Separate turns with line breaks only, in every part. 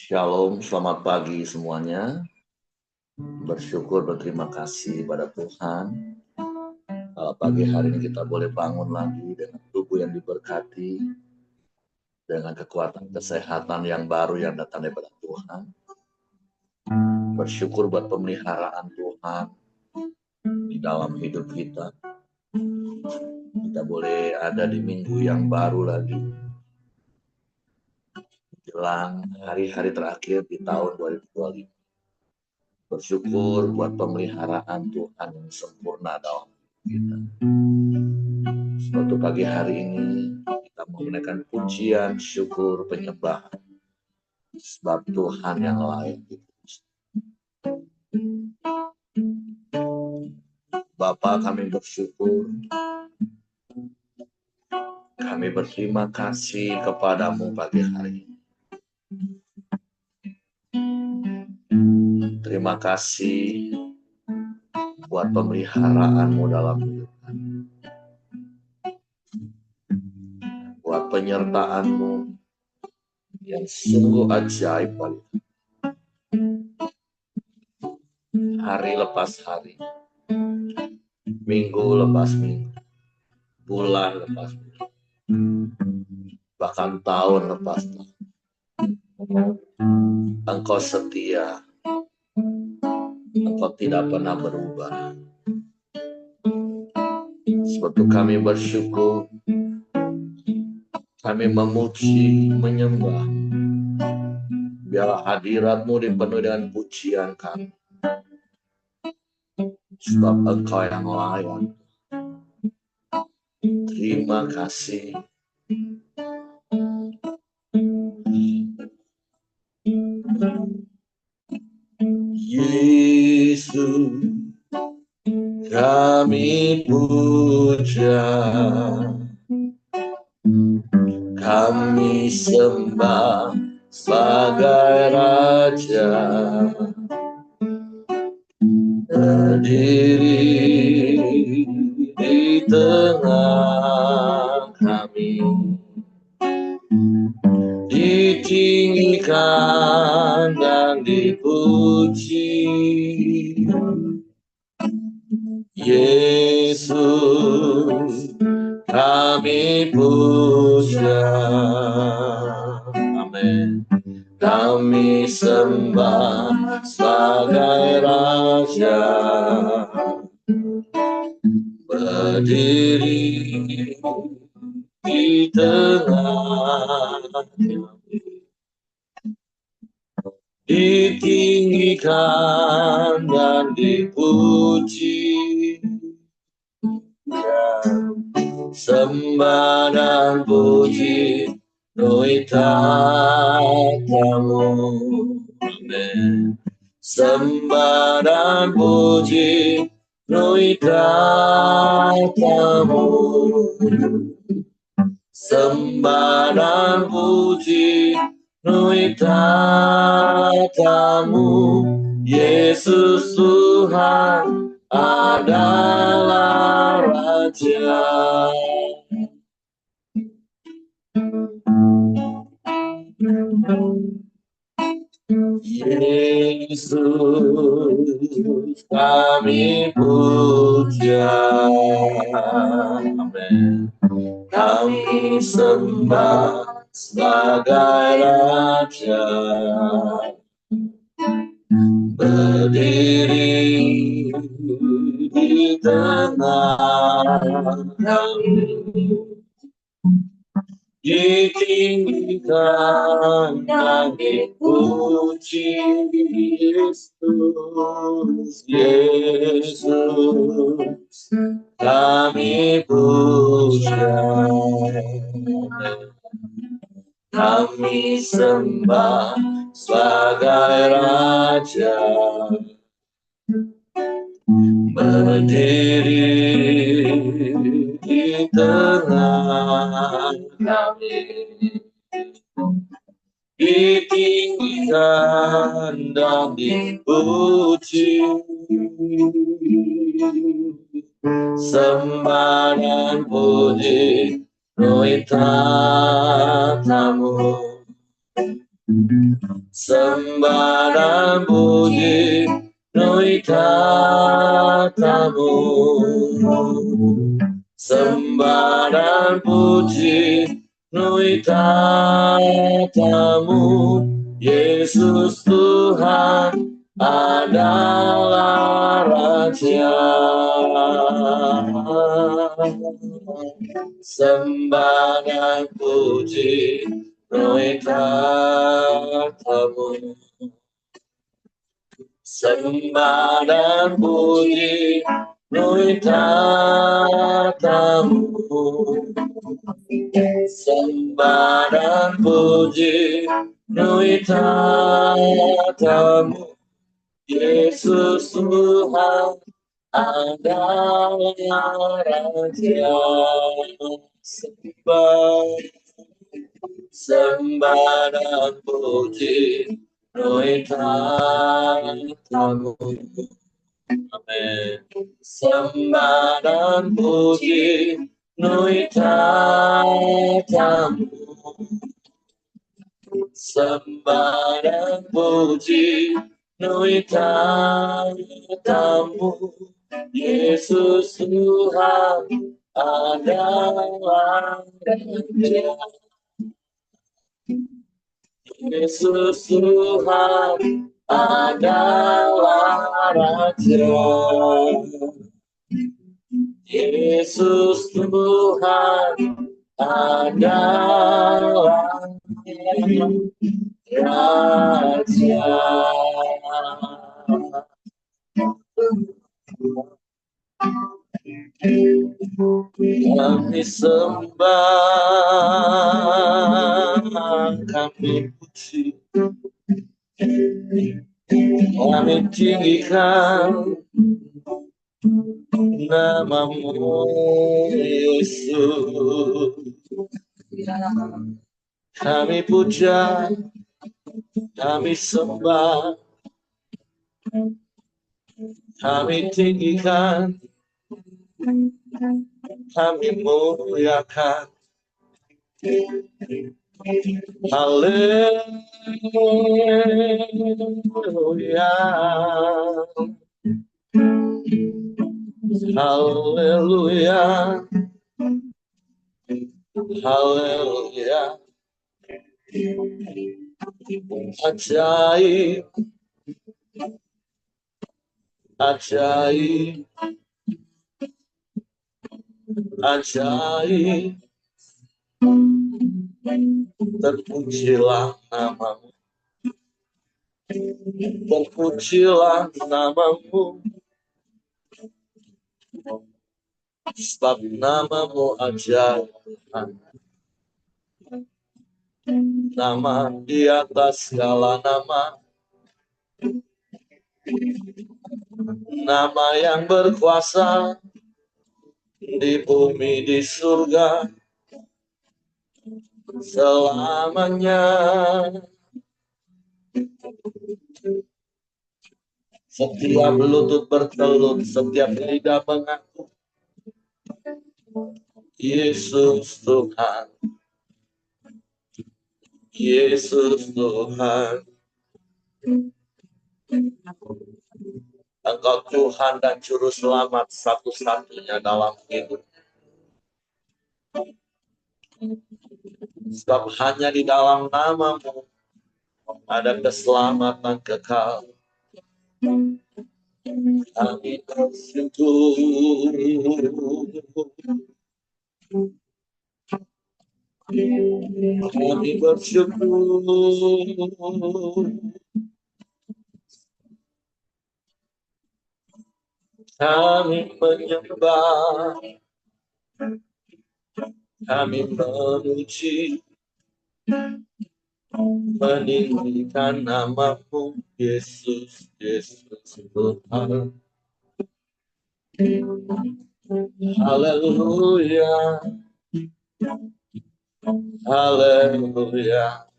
Shalom, selamat pagi semuanya. Bersyukur, berterima kasih pada Tuhan. Pagi hari ini kita boleh bangun lagi dengan tubuh yang diberkati, dengan kekuatan kesehatan yang baru yang datang daripada Tuhan. Bersyukur buat pemeliharaan Tuhan di dalam hidup kita. Kita boleh ada di minggu yang baru lagi, jelang hari-hari terakhir di tahun 2025. Bersyukur buat pemeliharaan Tuhan yang sempurna dalam kita. Suatu pagi hari ini kita mau menaikkan pujian, syukur, penyembahan sebab Tuhan yang layak dipuji. Bapa, kami bersyukur, kami berterima kasih kepadamu pagi hari ini. Terima kasih buat pemeliharaanmu dalam hidup kami, buat penyertaanmu yang sungguh ajaib kali. Hari lepas hari, minggu lepas minggu, bulan lepas bulan, bahkan tahun lepas tahun. Engkau setia, Engkau tidak pernah berubah. Sebab itu kami bersyukur, kami memuji, menyembah. Biarlah hadirat-Mu dipenuhi dengan pujian kami. Sebab Engkau yang layak. Terima kasih. Yesus, kami puja, kami sembah sebagai Raja, berdiri di tengah kami, ditinggikan dan dipuji. Yesus, kami puja. Amin. Kami sembah sebagai Raja, berdiri di tengah kami, ditinggikan dan dipuji. Sembah dan puji penuhi tatamu. Amin. Sembah dan puji penuhi tatamu. Sembah dan puji penuhi tatamu. Yesus Tuhan adalah Raja. Yesus, kami puja. Amin. Kami sembah sebagai Raja, berdiri di tengah kami, ditinggikan dan dipuji. Yesus, Yesus, kami puja. Kami sembah sebagai Raja, berdiri di tengah kami, ditinggikan dan dipuji. Sembah dan puji penuhi tatamu. sembah dan puji nui tatamu, sembah dan puji nui tatamu, Yesus Tuhan adalah Raja. Sembah dan puji nui tatamu, sembah dan puji nui tatamu, sembah dan puji nui tatamu, Yesus Tuhan adalah Raja. Sembah dan puji nui tatamu. Amin. Sembah dan puji nui tatamu, sembah dan puji nui tatamu, Yesus Tuhan adalah Raja. Yesus Tuhan adalah Raja. Yesus Tuhan adalah Raja. Kami sembah, kami puji, kami tinggikan namamu Yesus. Kami puja, kami sembah, kami tinggikan, kami muliakan. Haleluya, haleluya, haleluya. Ajaib, ajaib, ajaib. Terpujilah namamu, terpujilah namamu, sebab namamu ajaib, nama di atas segala nama, nama yang berkuasa di bumi di surga selamanya. Setiap lutut bertelut, setiap lidah mengaku Yesus Tuhan, Yesus Tuhan. Engkau Tuhan dan Juru Selamat satu-satunya dalam hidup. Sebab hanya di dalam namamu ada keselamatan kekal. Kami bersyukur, kami bersyukur, kami menyembah, kami memuji, meninggikan namamu Yesus, Yesus Tuhan. Haleluya, haleluya.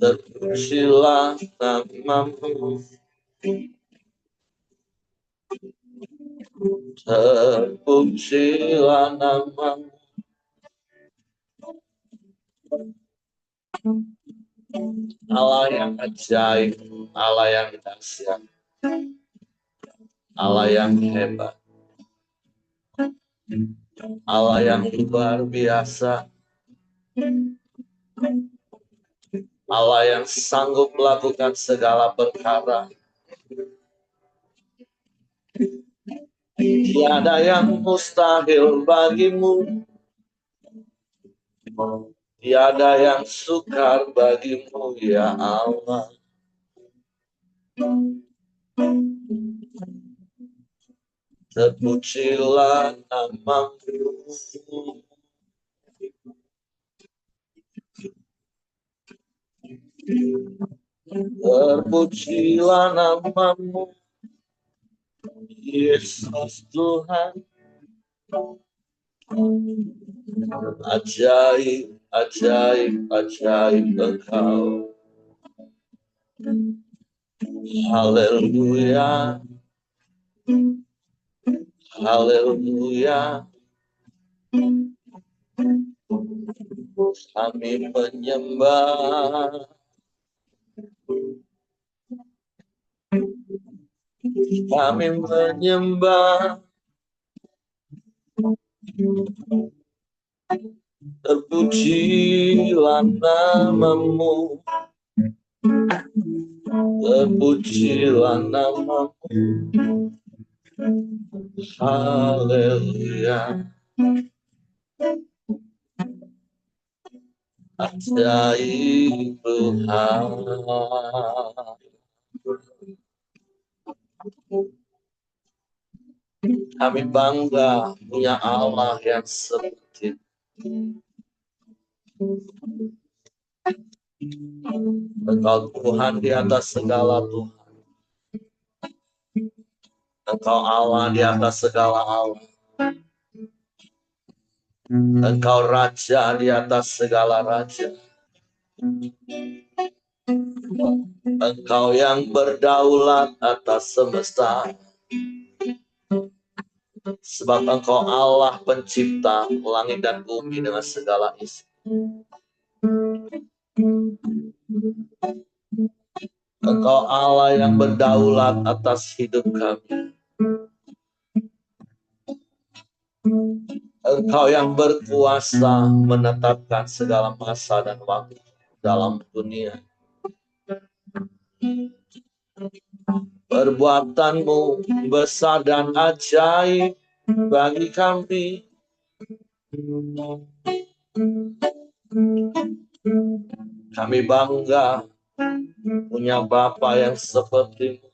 Terpujilah namamu, terpujilah namamu, Allah yang ajaib, Allah yang dahsyat, Allah yang hebat, Allah yang luar biasa, Allah yang sanggup melakukan segala perkara. Tiada yang mustahil bagimu, tiada yang sukar bagimu, ya Allah. Terpujilah namamu, terpujilah namamu, Yesus Tuhan. Ajaib, ajaib, ajaib Engkau. Haleluya, haleluya. Kami menyembah, kami menyembah. Terpujilah namamu, terpujilah namamu. Haleluya. Ajaib Tuhan. Kami bangga punya Allah yang seperti Engkau Tuhan di atas segala Tuhan. Engkau Allah di atas segala Allah. Engkau Raja di atas segala Raja. Engkau yang berdaulat atas semesta. Sebab Engkau Allah pencipta langit dan bumi dengan segala isi. Engkau Allah yang berdaulat atas hidup kami. Engkau yang berkuasa menetapkan segala masa dan waktu dalam dunia. Perbuatanmu besar dan ajaib bagi kami. Kami bangga punya Bapa yang seperti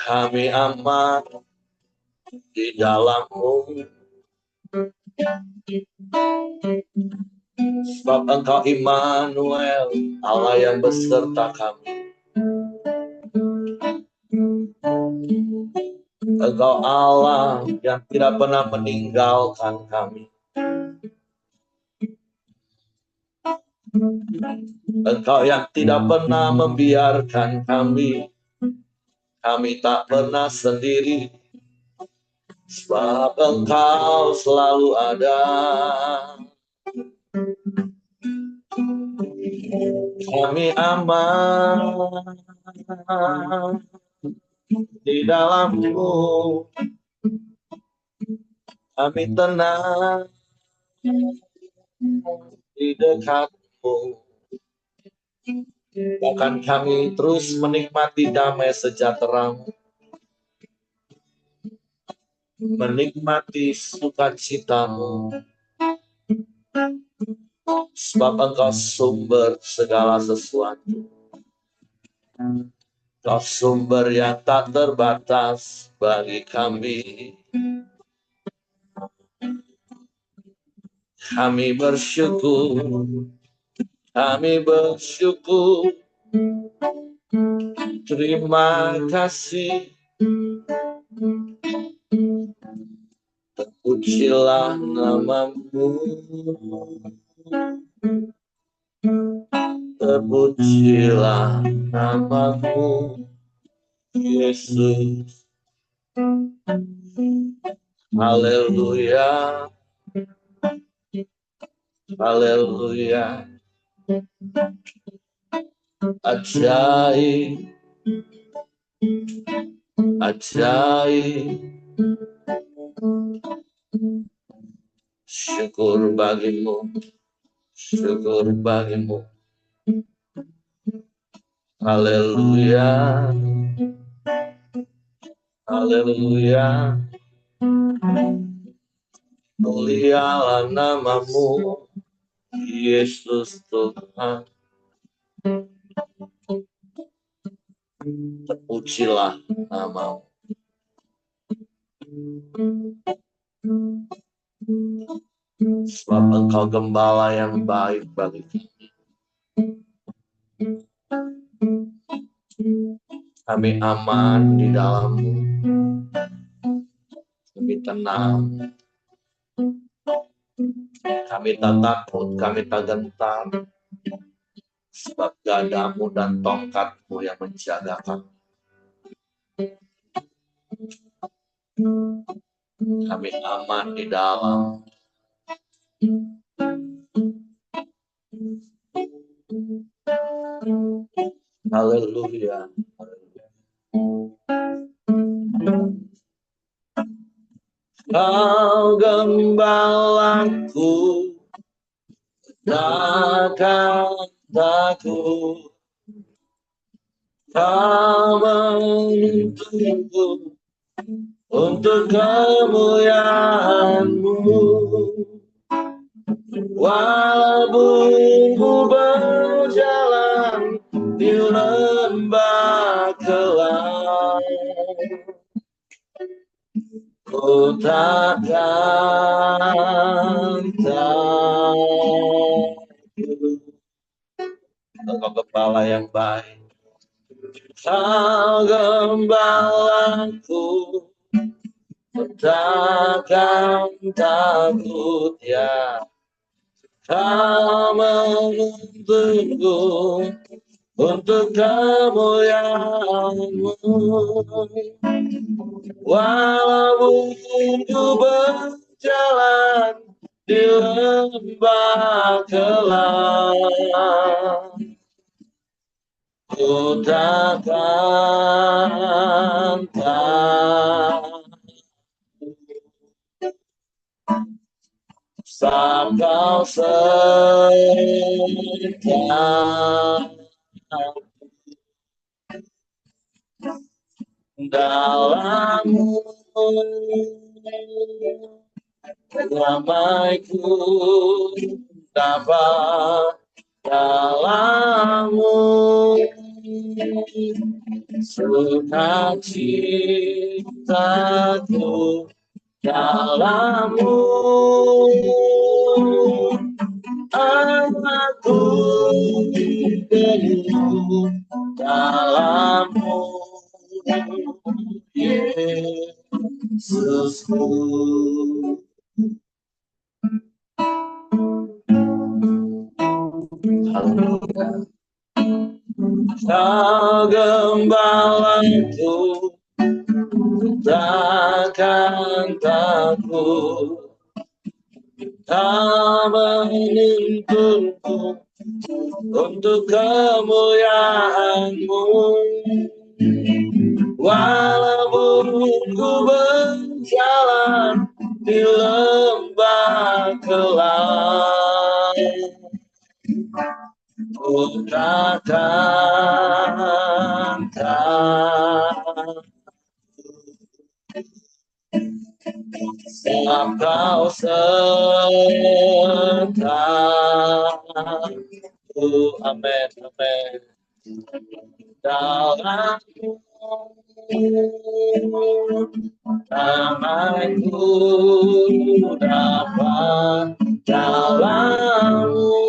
kami aman di dalam-Mu. Sebab Engkau Immanuel, Allah yang beserta kami. Engkau Allah yang tidak pernah meninggalkan kami. Engkau yang tidak pernah membiarkan kami. Kami tak pernah sendiri. Sebab Engkau selalu ada. Kami aman di dalam-Mu. Kami tenang di dekat-Mu. Bahkan kami terus menikmati damai sejahtera-Mu. Menikmati sukacita-Mu. Sebab Engkau sumber segala sesuatu. Engkau sumber yang tak terbatas bagi kami. Kami bersyukur. Kami bersyukur. Terima kasih. Terpujilah namamu. Terpujilah namamu, Yesus. Haleluya. Haleluya. Ajaib, ajaib. Syukur bagimu, syukur bagimu. Haleluya, haleluya. Mulialah namamu, Yesus Tuhan. Terpujilah namamu. Sebab Engkau gembala yang baik bagi kami. Kami aman di dalam-Mu. Kami tenang. Kami tak takut, kami tak gentar. Sebab gadamu dan tongkatmu yang menjaga kami. Kami aman di dalam. Haleluya. Kau gembalaku, takkan takut. Kau menuntunku untuk kemuliaan-Mu. Walaupun ku berjalan di lembah gelap, ku takkan takut. Engkau gembala yang baik. Kau gembalaku, takkan takut ya. Kau menuntunku untuk kemuliaan-Mu. Walaupun ku berjalan di lembah gelap, ku takkan takut. Sebab Kau serta dalam-Mu, damaiku dapat dalam-Mu, sukacitaku dalam-Mu. Aku penuh dalam-Mu, Yesusku. Haleluya. Kau gembalaku, takkan takut. Kau menuntunku untuk kemuliaan-Mu. Walaupun ku berjalan di lembah gelap, ku takkan takut. Sebab Kau serta-Ku. Amin, amin. Dalam-Mu, damaiku dapat dalam-Mu,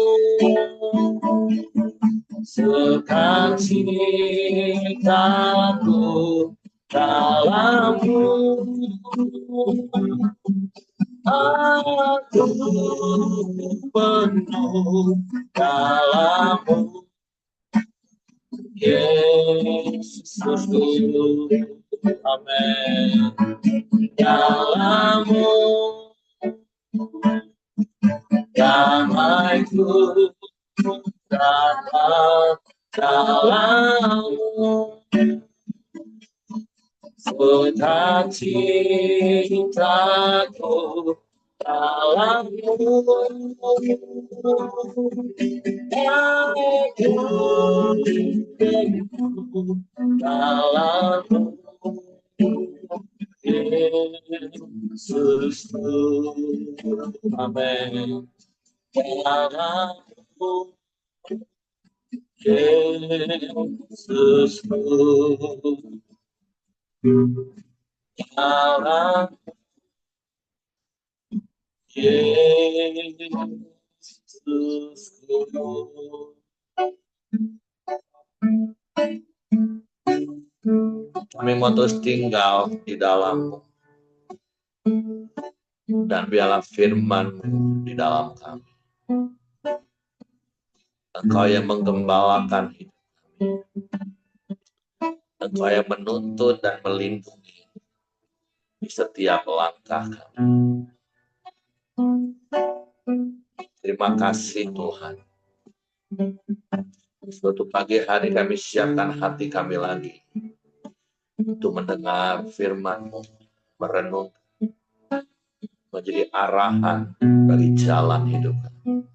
sukacitaku dalam-Mu. Aku penuh dalam-Mu, Yesusku. Amin. Dalam-Mu, damaiku dapat dalammu, sukacitaku dalammu, aku dalammu, Yesusku, amin. Dalammu, Yesusku, dalam Yesusku. Kami mau terus tinggal di dalam-Mu, dan biarlah firman-Mu di dalam kami. Engkau yang menggembalakan hidup kami. Engkau yang menuntun dan melindungi di setiap langkah kami. Terima kasih Tuhan. Suatu pagi hari kami siapkan hati kami lagi untuk mendengar firman-Mu, merenung, menjadi arahan bagi jalan hidup kami.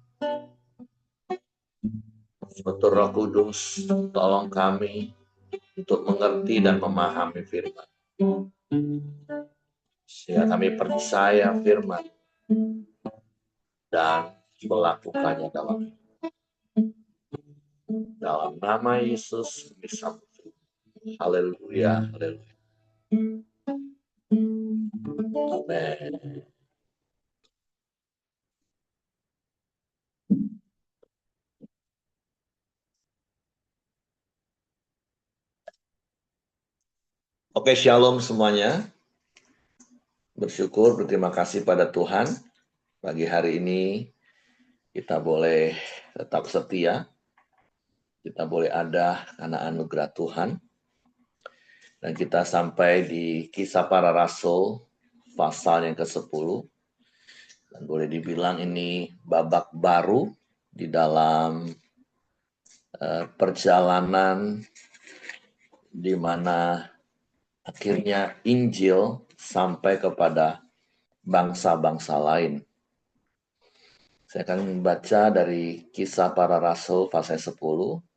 Suatu Roh Kudus, tolong kami untuk mengerti dan memahami firman, sehingga kami percaya firman dan melakukannya dalam nama Yesus kami sambut. Haleluya, haleluya. Amin. Oke, shalom semuanya. Bersyukur, berterima kasih pada Tuhan. Pagi hari ini kita boleh tetap setia. Kita boleh ada karena anugerah Tuhan. Dan kita sampai di Kisah Para Rasul pasal yang ke-10. Dan boleh dibilang ini babak baru di dalam perjalanan di mana akhirnya Injil sampai kepada bangsa-bangsa lain. Saya akan membaca dari Kisah Para Rasul pasal 10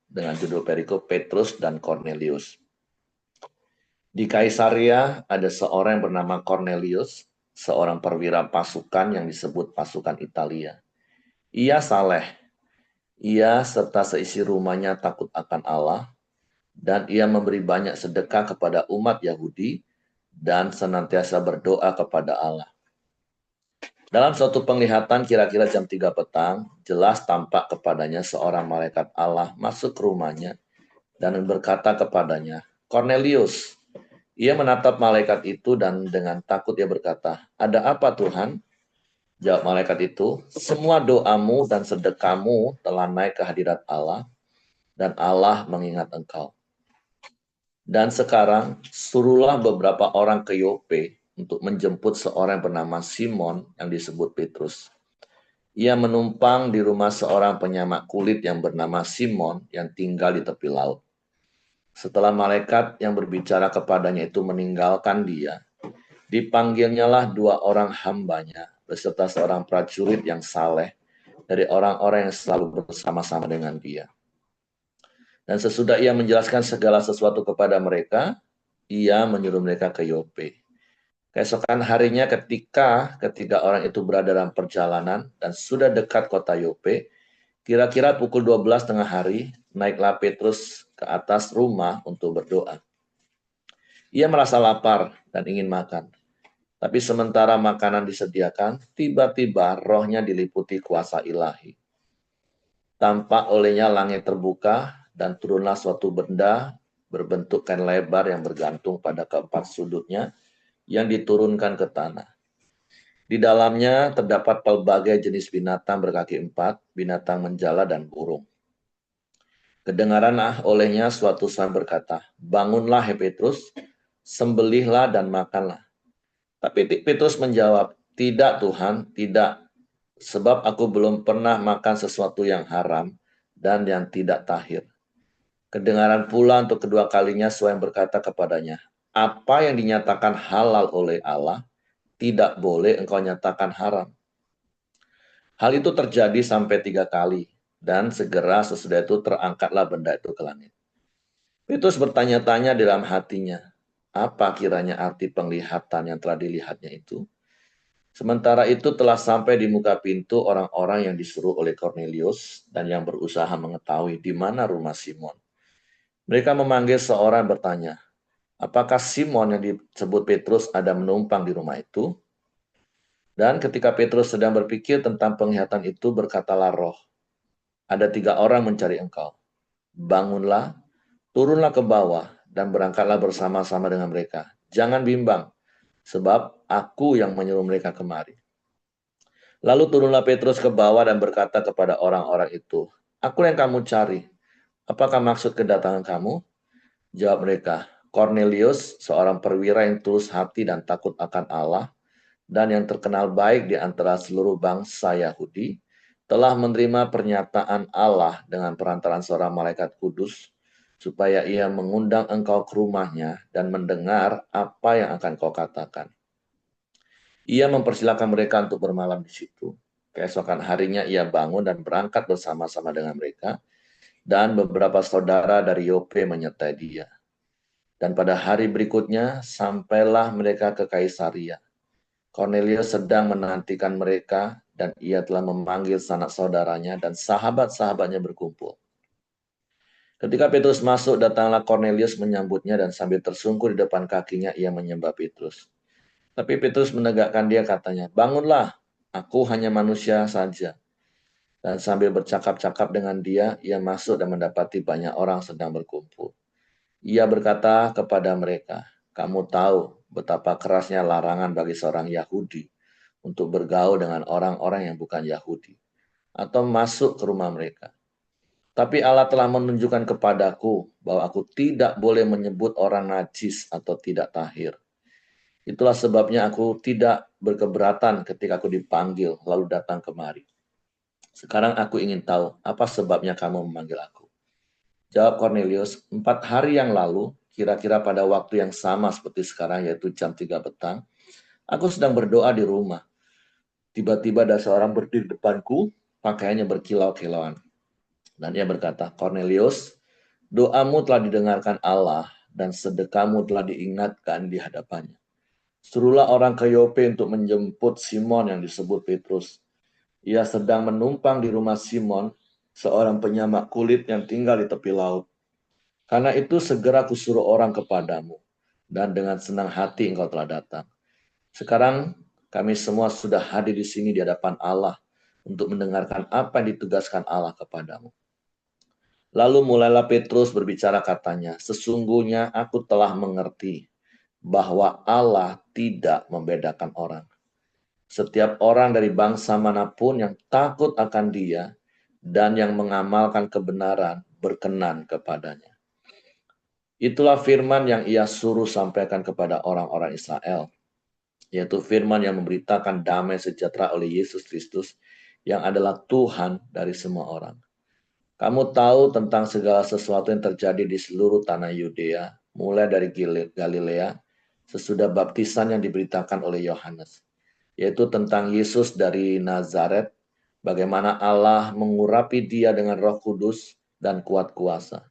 dengan judul perikop Petrus dan Cornelius. Di Kaisaria ada seorang yang bernama Cornelius, seorang perwira pasukan yang disebut pasukan Italia. Ia saleh. Ia serta seisi rumahnya takut akan Allah, dan ia memberi banyak sedekah kepada umat Yahudi dan senantiasa berdoa kepada Allah. Dalam suatu penglihatan kira-kira jam 3 petang, jelas tampak kepadanya seorang malaikat Allah masuk ke rumahnya dan berkata kepadanya, Cornelius. Ia menatap malaikat itu dan dengan takut ia berkata, ada apa Tuhan? Jawab malaikat itu, semua doamu dan sedekahmu telah naik ke hadirat Allah, dan Allah mengingat engkau. Dan sekarang suruhlah beberapa orang ke Yope untuk menjemput seorang bernama Simon yang disebut Petrus. Ia menumpang di rumah seorang penyamak kulit yang bernama Simon yang tinggal di tepi laut. Setelah malaikat yang berbicara kepadanya itu meninggalkan dia, dipanggilnyalah 2 orang hambanya beserta seorang prajurit yang saleh dari orang-orang yang selalu bersama-sama dengan dia. Dan sesudah ia menjelaskan segala sesuatu kepada mereka, ia menyuruh mereka ke Yope. Keesokan harinya ketika ketiga orang itu berada dalam perjalanan dan sudah dekat kota Yope, kira-kira pukul 12 tengah hari, naiklah Petrus ke atas rumah untuk berdoa. Ia merasa lapar dan ingin makan. Tapi sementara makanan disediakan, tiba-tiba rohnya diliputi kuasa ilahi. Tampak olehnya langit terbuka dan turunlah suatu benda berbentuk kain lebar yang bergantung pada keempat sudutnya yang diturunkan ke tanah. Di dalamnya terdapat pelbagai jenis binatang berkaki 4, binatang menjala dan burung. Kedengaranlah olehnya suatu suara berkata, bangunlah hai Petrus, sembelihlah dan makanlah. Tapi Petrus menjawab, tidak Tuhan, tidak. sebab aku belum pernah makan sesuatu yang haram dan yang tidak tahir. Kedengaran pula untuk kedua kalinya suara yang berkata kepadanya, apa yang dinyatakan halal oleh Allah, tidak boleh engkau nyatakan haram. Hal itu terjadi sampai 3 kali, dan segera sesudah itu terangkatlah benda itu ke langit. Petrus bertanya-tanya dalam hatinya, apa kiranya arti penglihatan yang telah dilihatnya itu? Sementara itu telah sampai di muka pintu orang-orang yang disuruh oleh Cornelius dan yang berusaha mengetahui di mana rumah Simon. Mereka memanggil seorang bertanya, apakah Simon yang disebut Petrus ada menumpang di rumah itu? Dan ketika Petrus sedang berpikir tentang penglihatan itu, berkatalah roh, ada 3 orang mencari engkau. Bangunlah, turunlah ke bawah, dan berangkatlah bersama-sama dengan mereka. Jangan bimbang, sebab aku yang menyuruh mereka kemari. Lalu turunlah Petrus ke bawah dan berkata kepada orang-orang itu, aku yang kamu cari. Apakah maksud kedatangan kamu? Jawab mereka, Cornelius, seorang perwira yang tulus hati dan takut akan Allah, dan yang terkenal baik di antara seluruh bangsa Yahudi, telah menerima pernyataan Allah dengan perantaran seorang malaikat kudus, supaya ia mengundang engkau ke rumahnya dan mendengar apa yang akan kau katakan. Ia mempersilahkan mereka untuk bermalam di situ. Keesokan harinya ia bangun dan berangkat bersama-sama dengan mereka, dan beberapa saudara dari Yope menyertai dia. Dan pada hari berikutnya sampailah mereka ke Kaisaria. Cornelius sedang menantikan mereka dan ia telah memanggil sanak saudaranya dan sahabat-sahabatnya berkumpul. Ketika Petrus masuk, datanglah Cornelius menyambutnya dan sambil tersungkur di depan kakinya ia menyembah Petrus. Tapi Petrus menegakkan dia katanya, bangunlah, aku hanya manusia saja. Dan sambil bercakap-cakap dengan dia, ia masuk dan mendapati banyak orang sedang berkumpul. Ia berkata kepada mereka, kamu tahu betapa kerasnya larangan bagi seorang Yahudi untuk bergaul dengan orang-orang yang bukan Yahudi atau masuk ke rumah mereka. Tapi Allah telah menunjukkan kepadaku bahwa aku tidak boleh menyebut orang najis atau tidak tahir. Itulah sebabnya aku tidak berkeberatan ketika aku dipanggil lalu datang kemari. Sekarang aku ingin tahu apa sebabnya kamu memanggil aku. Jawab Cornelius, 4 hari yang lalu, kira-kira pada waktu yang sama seperti sekarang, yaitu jam 3 petang, aku sedang berdoa di rumah. Tiba-tiba ada seorang berdiri di depanku, pakaiannya berkilau-kilauan. Dan ia berkata, Cornelius, doamu telah didengarkan Allah dan sedekahmu telah diingatkan di hadapannya. Suruhlah orang ke Yope untuk menjemput Simon yang disebut Petrus. Ia sedang menumpang di rumah Simon, seorang penyamak kulit yang tinggal di tepi laut. Karena itu segera kusuruh orang kepadamu, dan dengan senang hati engkau telah datang. Sekarang kami semua sudah hadir di sini di hadapan Allah untuk mendengarkan apa yang ditugaskan Allah kepadamu. Lalu mulailah Petrus berbicara katanya, sesungguhnya aku telah mengerti bahwa Allah tidak membedakan orang. Setiap orang dari bangsa manapun yang takut akan Dia dan yang mengamalkan kebenaran berkenan kepadanya. Itulah firman yang ia suruh sampaikan kepada orang-orang Israel, yaitu firman yang memberitakan damai sejahtera oleh Yesus Kristus yang adalah Tuhan dari semua orang. Kamu tahu tentang segala sesuatu yang terjadi di seluruh tanah Yudea, mulai dari Galilea, sesudah baptisan yang diberitakan oleh Yohanes, yaitu tentang Yesus dari Nazaret, bagaimana Allah mengurapi dia dengan Roh Kudus dan kuat kuasa.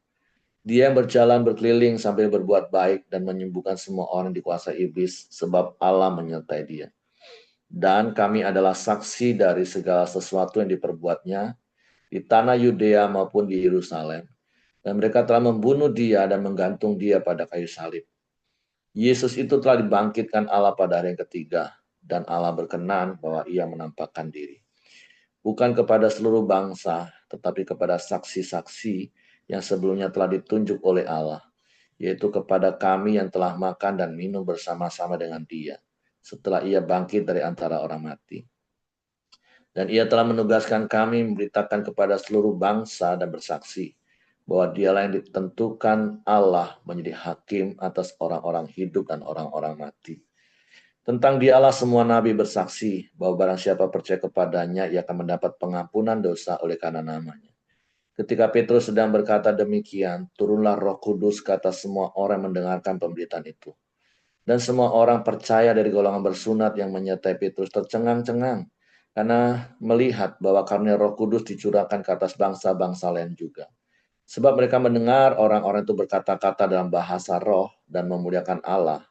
Dia yang berjalan berkeliling sambil berbuat baik dan menyembuhkan semua orang dikuasai iblis, sebab Allah menyertai dia. Dan kami adalah saksi dari segala sesuatu yang diperbuatnya di tanah Yudea maupun di Yerusalem. Dan mereka telah membunuh dia dan menggantung dia pada kayu salib. Yesus itu telah dibangkitkan Allah pada hari yang ketiga, dan Allah berkenan bahwa ia menampakkan diri. Bukan kepada seluruh bangsa, tetapi kepada saksi-saksi yang sebelumnya telah ditunjuk oleh Allah, yaitu kepada kami yang telah makan dan minum bersama-sama dengan dia, setelah ia bangkit dari antara orang mati. Dan ia telah menugaskan kami memberitakan kepada seluruh bangsa dan bersaksi, bahwa dialah yang ditentukan Allah menjadi hakim atas orang-orang hidup dan orang-orang mati. Tentang dialah semua nabi bersaksi bahwa barang siapa percaya kepadanya, ia akan mendapat pengampunan dosa oleh karena namanya. Ketika Petrus sedang berkata demikian, turunlah Roh Kudus ke atas semua orang yang mendengarkan pemberitaan itu. Dan semua orang percaya dari golongan bersunat yang menyertai Petrus tercengang-cengang karena melihat bahwa karunia Roh Kudus dicurahkan ke atas bangsa-bangsa lain juga. Sebab mereka mendengar orang-orang itu berkata-kata dalam bahasa roh dan memuliakan Allah.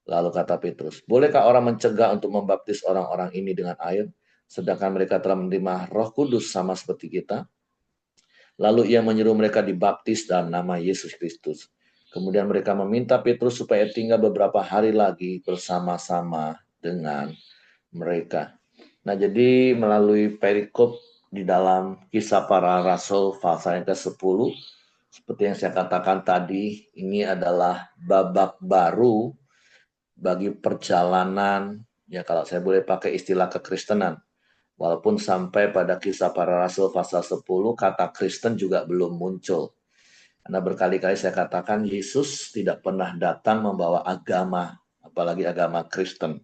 Lalu kata Petrus, bolehkah orang mencegah untuk membaptis orang-orang ini dengan air, sedangkan mereka telah menerima Roh Kudus sama seperti kita? Lalu ia menyuruh mereka dibaptis dalam nama Yesus Kristus. Kemudian mereka meminta Petrus supaya tinggal beberapa hari lagi bersama-sama dengan mereka. Nah, jadi melalui perikop di dalam Kisah Para Rasul pasal yang ke-10, seperti yang saya katakan tadi, ini adalah babak baru bagi perjalanan, ya kalau saya boleh pakai istilah kekristenan. Walaupun sampai pada Kisah Para Rasul pasal 10, kata Kristen juga belum muncul. Karena berkali-kali saya katakan Yesus tidak pernah datang membawa agama, apalagi agama Kristen.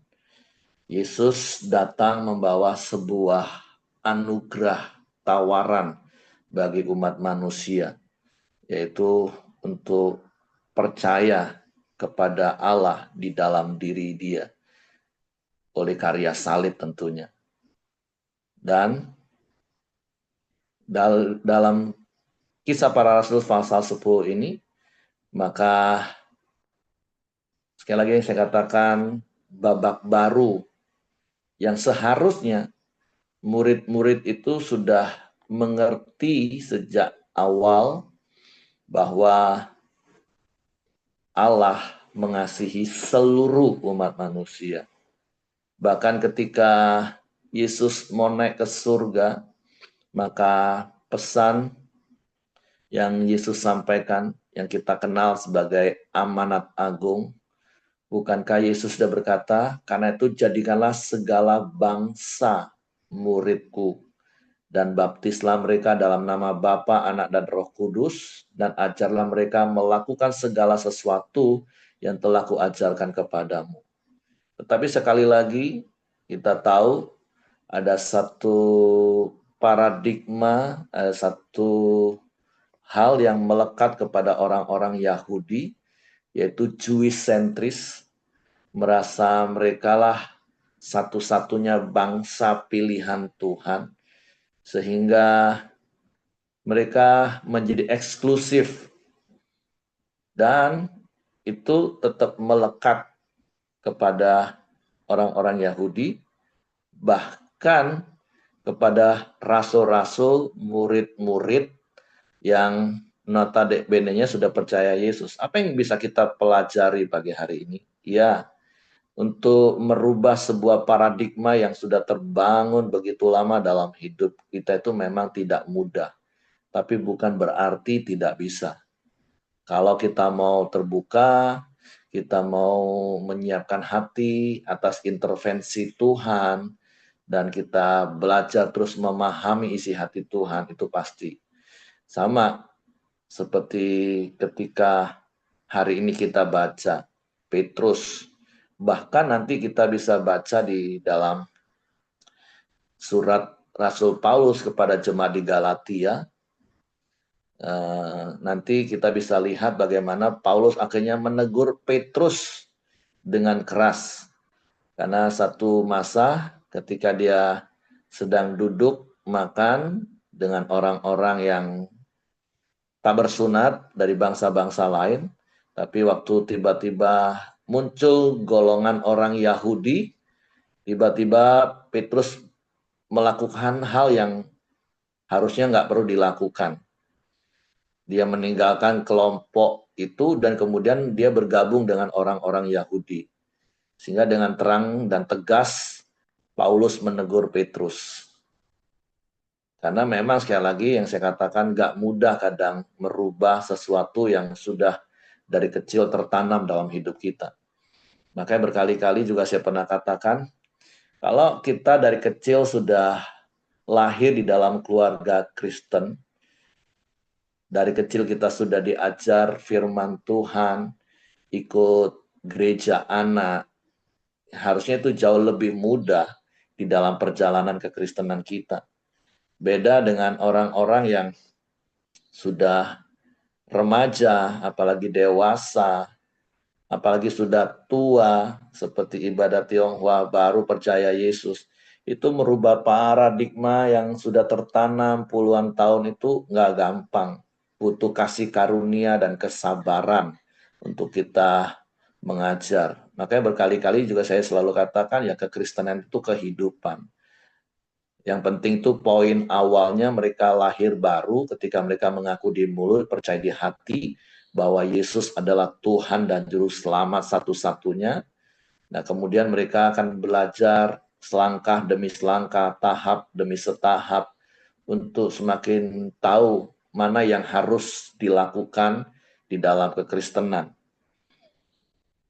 Yesus datang membawa sebuah anugerah, tawaran bagi umat manusia, yaitu untuk percaya kepada Allah di dalam diri dia, oleh karya salib tentunya. Dan dalam Kisah Para Rasul pasal 10 ini, maka sekali lagi saya katakan babak baru yang seharusnya murid-murid itu sudah mengerti sejak awal bahwa Allah mengasihi seluruh umat manusia. Bahkan ketika Yesus mau naik ke surga, maka pesan yang Yesus sampaikan, yang kita kenal sebagai amanat agung, bukankah Yesus sudah berkata, karena itu jadikanlah segala bangsa muridku, dan baptislah mereka dalam nama Bapa, Anak, dan Roh Kudus, dan ajarlah mereka melakukan segala sesuatu yang telah kuajarkan kepadamu. Tetapi sekali lagi, kita tahu ada satu paradigma, ada satu hal yang melekat kepada orang-orang Yahudi, yaitu Jewish centris, merasa merekalah satu-satunya bangsa pilihan Tuhan, sehingga mereka menjadi eksklusif dan itu tetap melekat kepada orang-orang Yahudi, bahkan kepada rasul-rasul, murid-murid yang notabene-nya sudah percaya Yesus. Apa yang bisa kita pelajari pagi hari ini? Ya, untuk merubah sebuah paradigma yang sudah terbangun begitu lama dalam hidup kita itu memang tidak mudah. Tapi bukan berarti tidak bisa. Kalau kita mau terbuka, kita mau menyiapkan hati atas intervensi Tuhan, dan kita belajar terus memahami isi hati Tuhan, itu pasti. Sama seperti ketika hari ini kita baca Petrus, bahkan nanti kita bisa baca di dalam surat Rasul Paulus kepada jemaat di Galatia. Nanti kita bisa lihat bagaimana Paulus akhirnya menegur Petrus dengan keras. Karena satu masa ketika dia sedang duduk makan dengan orang-orang yang tak bersunat dari bangsa-bangsa lain, tapi waktu tiba-tiba muncul golongan orang Yahudi, tiba-tiba Petrus melakukan hal yang harusnya nggak perlu dilakukan. Dia meninggalkan kelompok itu dan kemudian dia bergabung dengan orang-orang Yahudi. Sehingga dengan terang dan tegas Paulus menegur Petrus. Karena memang sekali lagi yang saya katakan gak mudah kadang merubah sesuatu yang sudah dari kecil tertanam dalam hidup kita. Makanya berkali-kali juga saya pernah katakan, kalau kita dari kecil sudah lahir di dalam keluarga Kristen, dari kecil kita sudah diajar firman Tuhan, ikut gereja anak, harusnya itu jauh lebih mudah di dalam perjalanan kekristenan kita. Beda dengan orang-orang yang sudah remaja, apalagi dewasa, apalagi sudah tua, seperti ibadah Tionghoa baru percaya Yesus. Itu merubah paradigma yang sudah tertanam puluhan tahun itu nggak gampang. Butuh kasih karunia dan kesabaran untuk kita mengajar. Makanya berkali-kali juga saya selalu katakan ya kekristenan itu kehidupan. Yang penting tuh poin awalnya mereka lahir baru ketika mereka mengaku di mulut, percaya di hati bahwa Yesus adalah Tuhan dan Juru Selamat satu-satunya. Nah, kemudian mereka akan belajar selangkah demi selangkah, tahap demi setahap untuk semakin tahu mana yang harus dilakukan di dalam kekristenan.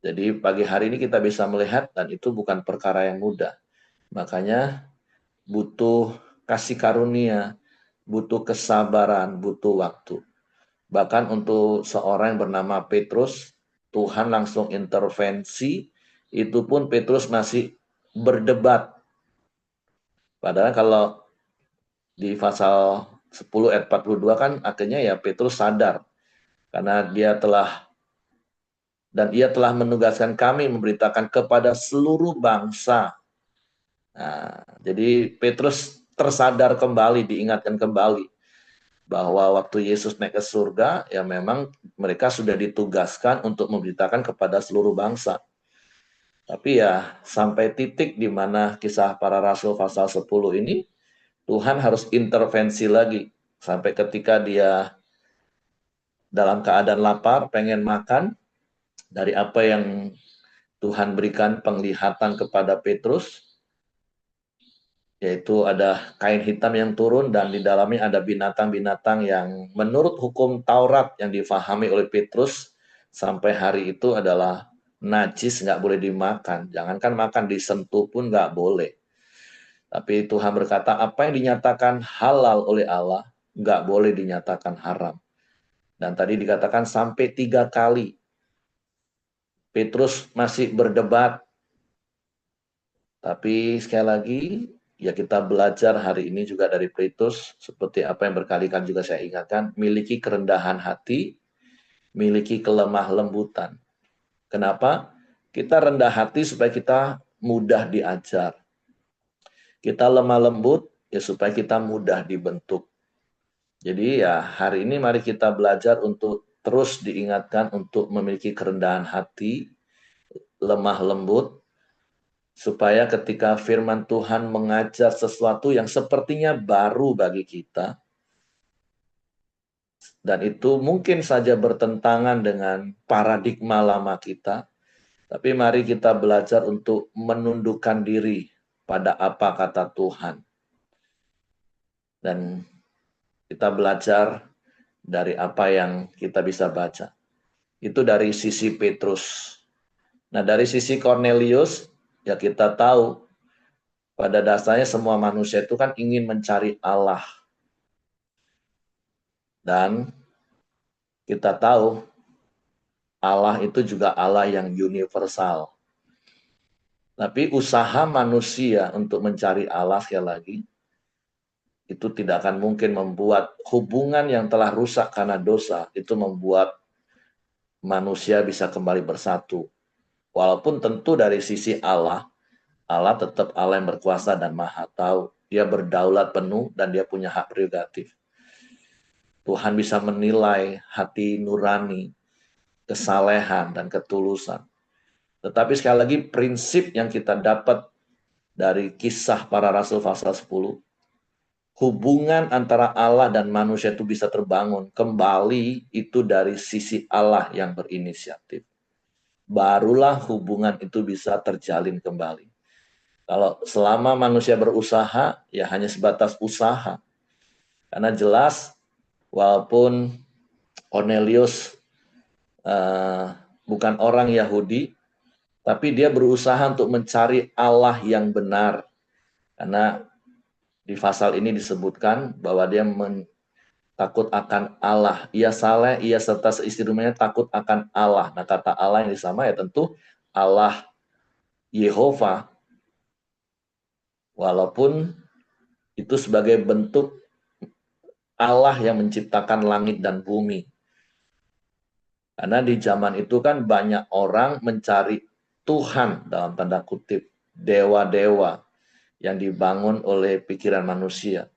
Jadi pagi hari ini kita bisa melihat dan itu bukan perkara yang mudah. Makanya butuh kasih karunia, butuh kesabaran, butuh waktu. Bahkan untuk seorang yang bernama Petrus, Tuhan langsung intervensi, itu pun Petrus masih berdebat. Padahal kalau di pasal 10 ayat 42 kan akhirnya ya Petrus sadar karena ia telah menugaskan kami memberitakan kepada seluruh bangsa. Nah, jadi Petrus tersadar kembali, diingatkan kembali bahwa waktu Yesus naik ke surga, ya memang mereka sudah ditugaskan untuk memberitakan kepada seluruh bangsa. Tapi ya sampai titik di mana kisah para rasul pasal 10 ini, Tuhan harus intervensi lagi. Sampai ketika dia dalam keadaan lapar, pengen makan, dari apa yang Tuhan berikan penglihatan kepada Petrus, yaitu ada kain hitam yang turun dan di dalamnya ada binatang-binatang yang menurut hukum Taurat yang difahami oleh Petrus sampai hari itu adalah najis, nggak boleh dimakan. Jangankan makan, disentuh pun nggak boleh. Tapi Tuhan berkata apa yang dinyatakan halal oleh Allah nggak boleh dinyatakan haram. Dan tadi dikatakan sampai 3 kali Petrus masih berdebat. Tapi sekali lagi ya kita belajar hari ini juga dari Petrus, seperti apa yang berkali-kali juga saya ingatkan, miliki kerendahan hati, miliki kelemah lembutan. Kenapa? Kita rendah hati supaya kita mudah diajar. Kita lemah lembut ya supaya kita mudah dibentuk. Jadi ya hari ini mari kita belajar untuk terus diingatkan untuk memiliki kerendahan hati, lemah lembut, supaya ketika firman Tuhan mengajar sesuatu yang sepertinya baru bagi kita, dan itu mungkin saja bertentangan dengan paradigma lama kita, tapi mari kita belajar untuk menundukkan diri pada apa kata Tuhan. Dan kita belajar dari apa yang kita bisa baca. Itu dari sisi Petrus. Nah, dari sisi Cornelius, ya kita tahu pada dasarnya semua manusia itu kan ingin mencari Allah. Dan kita tahu Allah itu juga Allah yang universal. Tapi usaha manusia untuk mencari Allah sekali lagi, itu tidak akan mungkin membuat hubungan yang telah rusak karena dosa, itu membuat manusia bisa kembali bersatu. Walaupun tentu dari sisi Allah, Allah tetap Allah yang berkuasa dan maha tahu. Dia berdaulat penuh dan dia punya hak prerogatif. Tuhan bisa menilai hati nurani, kesalehan, dan ketulusan. Tetapi sekali lagi prinsip yang kita dapat dari kisah para rasul pasal 10, hubungan antara Allah dan manusia itu bisa terbangun kembali itu dari sisi Allah yang berinisiatif. Barulah hubungan itu bisa terjalin kembali. Kalau selama manusia berusaha, ya hanya sebatas usaha. Karena jelas, walaupun Cornelius bukan orang Yahudi, tapi dia berusaha untuk mencari Allah yang benar. Karena di pasal ini disebutkan bahwa dia takut akan Allah. Ia saleh, ia serta seistri rumahnya takut akan Allah. Nah, kata Allah yang disama ya tentu Allah Yehova, walaupun itu sebagai bentuk Allah yang menciptakan langit dan bumi. Karena di zaman itu kan banyak orang mencari Tuhan dalam tanda kutip, dewa-dewa yang dibangun oleh pikiran manusia.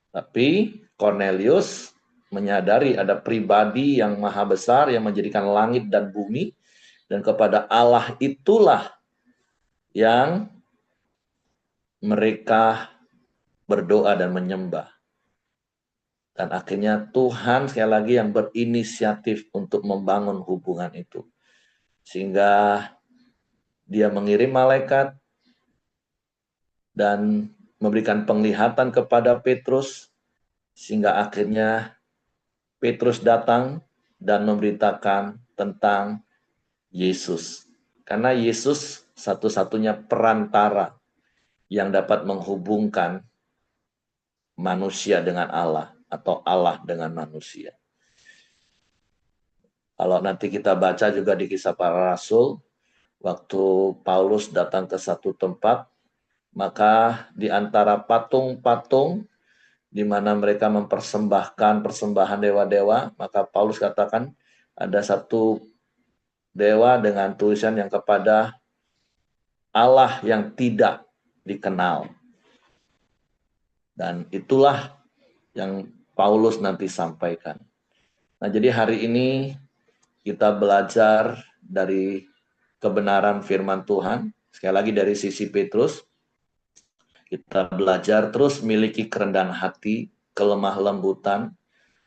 Tapi Cornelius menyadari ada pribadi yang maha besar yang menjadikan langit dan bumi, dan kepada Allah itulah yang mereka berdoa dan menyembah. Dan akhirnya Tuhan sekali lagi yang berinisiatif untuk membangun hubungan itu. Sehingga dia mengirim malaikat dan memberikan penglihatan kepada Petrus, sehingga akhirnya Petrus datang dan memberitakan tentang Yesus. Karena Yesus satu-satunya perantara yang dapat menghubungkan manusia dengan Allah atau Allah dengan manusia. Kalau nanti kita baca juga di Kisah Para Rasul, waktu Paulus datang ke satu tempat, maka di antara patung-patung di mana mereka mempersembahkan persembahan dewa-dewa, maka Paulus katakan ada satu dewa dengan tulisan yang kepada Allah yang tidak dikenal. Dan itulah yang Paulus nanti sampaikan. Nah, jadi hari ini kita belajar dari kebenaran firman Tuhan. Sekali lagi dari sisi Petrus, kita belajar terus miliki kerendahan hati, kelemah lembutan,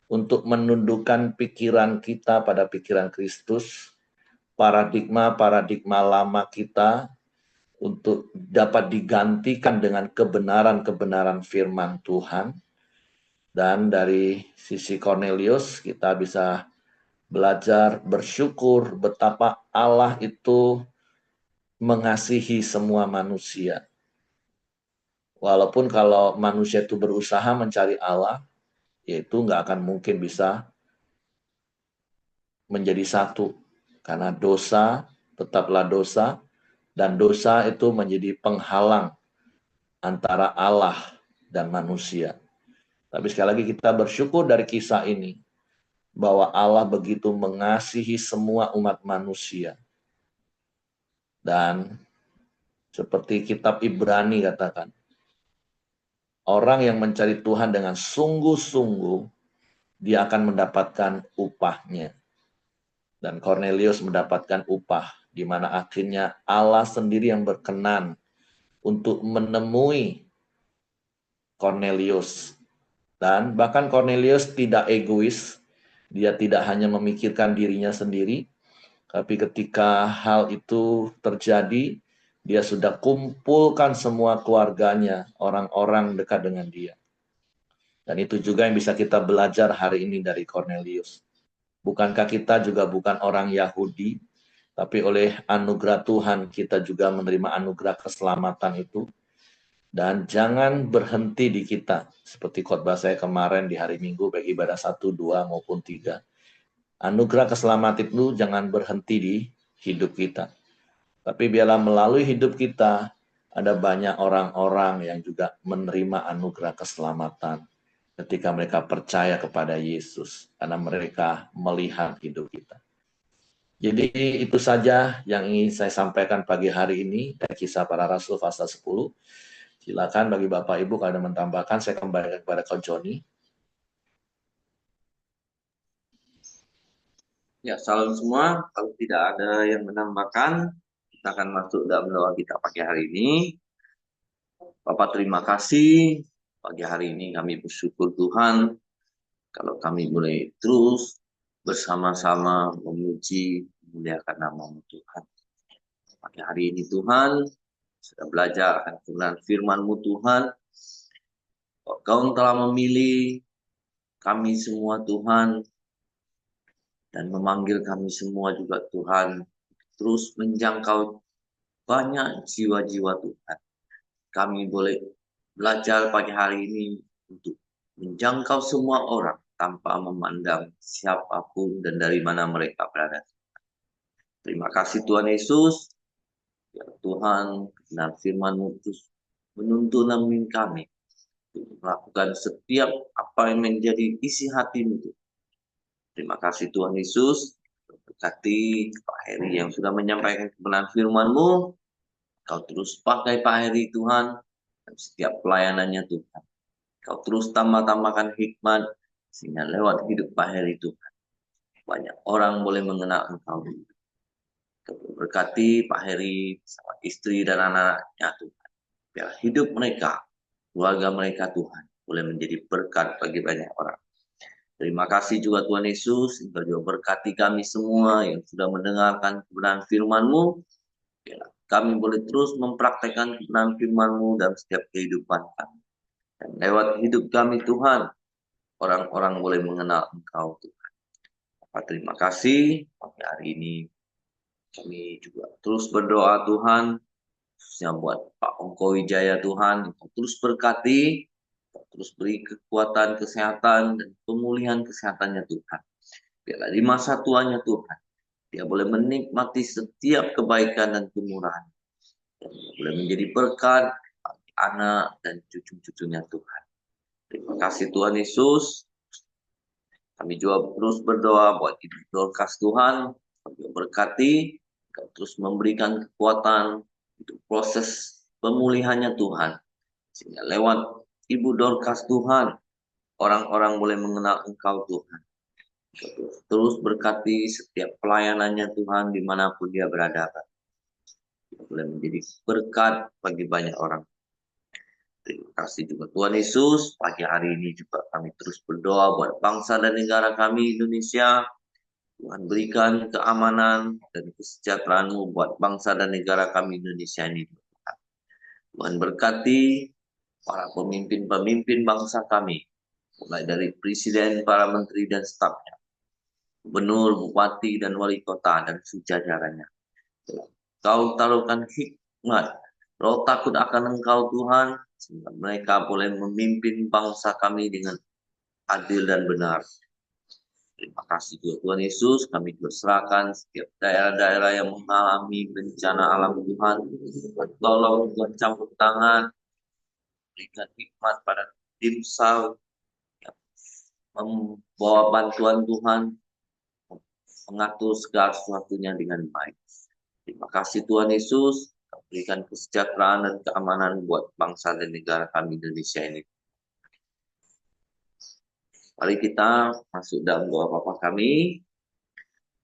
untuk menundukkan pikiran kita pada pikiran Kristus, paradigma-paradigma lama kita, untuk dapat digantikan dengan kebenaran-kebenaran firman Tuhan. Dan dari sisi Cornelius, kita bisa belajar bersyukur betapa Allah itu mengasihi semua manusia. Walaupun kalau manusia itu berusaha mencari Allah, yaitu nggak akan mungkin bisa menjadi satu. Karena dosa tetaplah dosa, dan dosa itu menjadi penghalang antara Allah dan manusia. Tapi sekali lagi kita bersyukur dari kisah ini, bahwa Allah begitu mengasihi semua umat manusia. Dan seperti kitab Ibrani katakan, orang yang mencari Tuhan dengan sungguh-sungguh, dia akan mendapatkan upahnya. Dan Cornelius mendapatkan upah, di mana akhirnya Allah sendiri yang berkenan untuk menemui Cornelius. Dan bahkan Cornelius tidak egois, dia tidak hanya memikirkan dirinya sendiri, tapi ketika hal itu terjadi, dia sudah kumpulkan semua keluarganya, orang-orang dekat dengan dia. Dan itu juga yang bisa kita belajar hari ini dari Cornelius. Bukankah kita juga bukan orang Yahudi, tapi oleh anugerah Tuhan kita juga menerima anugerah keselamatan itu. Dan jangan berhenti di kita. Seperti khotbah saya kemarin di hari Minggu, baik ibadah 1, 2, maupun 3. Anugerah keselamatan itu jangan berhenti di hidup kita. Tapi biarlah melalui hidup kita, ada banyak orang-orang yang juga menerima anugerah keselamatan ketika mereka percaya kepada Yesus, karena mereka melihat hidup kita. Jadi itu saja yang ingin saya sampaikan pagi hari ini dari Kisah Para Rasul pasal 10. Silakan bagi Bapak Ibu kalau ada mentambahkan, saya kembalikan kepada Kau Joni.
Ya, salam semua. Kalau tidak ada yang menambahkan, kita akan masuk dalam doa kita pagi hari ini. Bapak terima kasih. Pagi hari ini kami bersyukur Tuhan kalau kami boleh terus bersama-sama memuji, memuliakan nama Tuhan. Pagi hari ini Tuhan, sudah belajar akan kebenaran firman-Mu Tuhan. Kau telah memilih kami semua Tuhan, dan memanggil kami semua juga Tuhan, terus menjangkau banyak jiwa-jiwa Tuhan. Kami boleh belajar pagi hari ini untuk menjangkau semua orang tanpa memandang siapapun dan dari mana mereka berada. Terima kasih Tuhan Yesus. Ya Tuhan, kebenaran firman-Mu terus menuntun kami untuk melakukan setiap apa yang menjadi isi hati-Mu. Terima kasih Tuhan Yesus. Berkati Pak Heri yang sudah menyampaikan kebenaran firman-Mu. Kau terus pakai Pak Heri Tuhan, dan setiap pelayanannya Tuhan. Kau terus tambah-tambahkan hikmat, sehingga lewat hidup Pak Heri Tuhan, banyak orang boleh mengenal Engkau. Kau berkati Pak Heri, sama istri dan anak-anaknya Tuhan. Biar hidup mereka, keluarga mereka Tuhan, boleh menjadi berkat bagi banyak orang. Terima kasih juga Tuhan Yesus, Engkau juga berkati kami semua yang sudah mendengarkan kebenaran firman-Mu. Biar kami boleh terus mempraktekkan kebenaran firman-Mu dalam setiap kehidupan kami. Dan lewat hidup kami Tuhan, orang-orang boleh mengenal Engkau Tuhan. Bapak terima kasih, pada hari ini kami juga terus berdoa Tuhan, khususnya buat Pak Ongko Wijaya Tuhan, Engkau terus berkati, terus beri kekuatan, kesehatan, dan pemulihan kesehatannya Tuhan. Biarlah di masa tuanya Tuhan, dia boleh menikmati setiap kebaikan dan kemurahan. Dan boleh menjadi berkat bagi anak dan cucu-cucunya Tuhan. Terima kasih Tuhan Yesus. Kami juga terus berdoa buat hidup Dorcas Tuhan. Kami berkati, Kau terus memberikan kekuatan untuk proses pemulihannya Tuhan. Sehingga lewat Ibu Dorcas Tuhan, orang-orang boleh mengenal Engkau Tuhan. Terus berkati setiap pelayanannya Tuhan dimanapun dia berada. Dia boleh menjadi berkat bagi banyak orang. Terima kasih juga Tuhan Yesus. Pagi hari ini juga kami terus berdoa buat bangsa dan negara kami Indonesia. Tuhan berikan keamanan dan kesejahteraan-Mu buat bangsa dan negara kami Indonesia ini. Tuhan berkati para pemimpin-pemimpin bangsa kami. Mulai dari presiden, para menteri dan stafnya. Gubernur, bupati, dan wali kota dan sejajarannya. Kau taruhkan hikmat, roh takut akan Engkau Tuhan, sehingga mereka boleh memimpin bangsa kami dengan adil dan benar. Terima kasih Tuhan Yesus, kami berserahkan setiap daerah-daerah yang mengalami bencana alam Tuhan. Tolong Tuhan campur tangan, berikan hikmat pada tim SAL yang membawa bantuan Tuhan, mengatur segala sesuatunya dengan baik. Terima kasih Tuhan Yesus, berikan kesejahteraan dan keamanan buat bangsa dan negara kami Indonesia ini. Mari kita masuk dalam doa Bapa kami.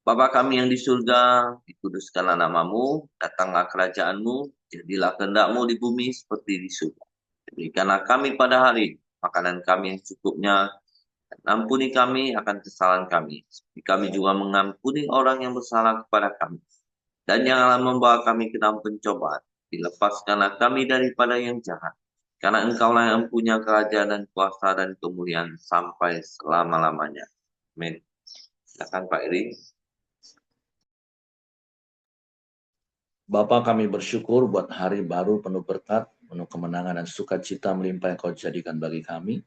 Bapa kami yang di surga, dikuduskanlah namamu, datanglah kerajaan-Mu, jadilah kehendak-Mu di bumi seperti di surga. Berikanlah kami pada hari makanan kami yang cukupnya, dan ampuni kami akan kesalahan kami, seperti kami juga mengampuni orang yang bersalah kepada kami. Dan janganlah membawa kami ke dalam pencobaan, dilepaskanlah kami daripada yang jahat. Karena Engkaulah yang punya kerajaan dan kuasa dan kemuliaan sampai selama-lamanya. Amin. Silakan Pak Iri.
Bapa, kami bersyukur buat hari baru penuh berkat, penuh kemenangan dan sukacita melimpah yang Kau jadikan bagi kami.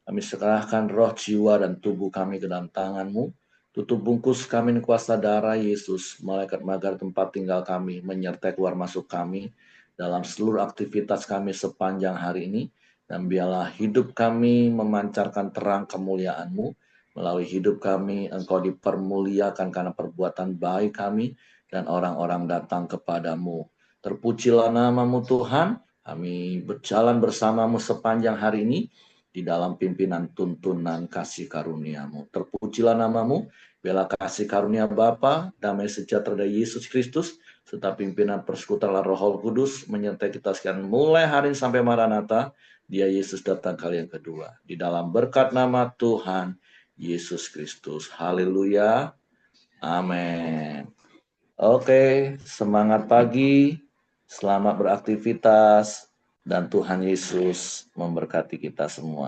Kami serahkan roh, jiwa, dan tubuh kami ke dalam tangan-Mu. Tutup bungkus kami di kuasa darah Yesus, malaikat magar tempat tinggal kami, menyertai keluar masuk kami dalam seluruh aktivitas kami sepanjang hari ini. Dan biarlah hidup kami memancarkan terang kemuliaan-Mu. Melalui hidup kami, Engkau dipermuliakan karena perbuatan baik kami, dan orang-orang datang kepadamu. Terpujilah namamu Tuhan, kami berjalan bersamamu sepanjang hari ini, di dalam pimpinan tuntunan kasih karuniamu. Terpujilah namamu, bela kasih karunia Bapa, damai sejahtera dari Yesus Kristus, serta pimpinan persekutuan Roh Kudus menyertai kita sekalian mulai hari ini sampai Maranatha, Dia Yesus datang kali yang kedua. Di dalam berkat nama Tuhan Yesus Kristus. Haleluya. Amin. Oke, semangat pagi, selamat beraktivitas, dan Tuhan Yesus memberkati kita semua.